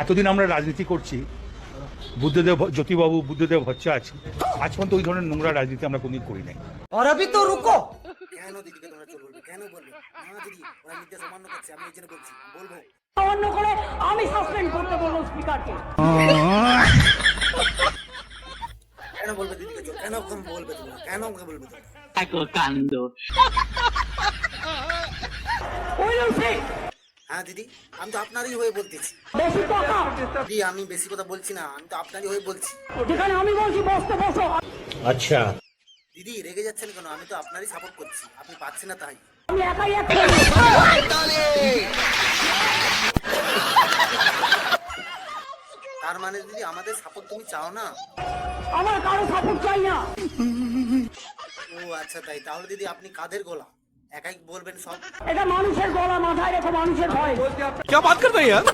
এতদিন আমরা রাজনীতি করছি, বুদ্ধদেব জ্যোতিবাবু বুদ্ধদেব ভট্টাচার্য আজ পর্যন্ত ওই ধরনের নোংরা রাজনীতি আমরা কোনদিন করি নাই। और अभी तो रुको। কেন দিদিকে তোমরা চোর বলবে? কেন বলবে? না দিদি, ওরা নির্দেশ অমান্য করছে, আমি এই জন্য বলছি, বলবো। অন্য করে আমি সাসপেন্ড করতে বলবো স্পিকারকে। কেন বলবে দিদিকে চোর? কেন বলবে তোমরা? কেন আমাকে বলবে তোমরা? কাণ্ড। হ্যাঁ দিদি, আমি তো আপনারই হয়ে বলতেছি। বেশি কথা, দিদি আমি বেশি কথা বলছি না, আমি তো আপনারই হয়ে বলছি। যেখানে আমি বলছি বসতে বসো। আচ্ছা, দিদি রেগে যাচ্ছেন কেন? আমি তো আপনারই সাপোর্ট করছি, আপনি পাচ্ছেন না তাই। আমি একাই এক তার মানে দিদি আমাদের সাপোর্ট তুমি চাও না? আমার কারো সাপোর্ট চাই না। ও আচ্ছা তাই, তাহলে দিদি আপনি কাদের গোলা? একাই বলবেন সব? এটা মানুষের গলা, মাথায় রেখো মানুষের ভয়। क्या बात कर रहे हैं यार?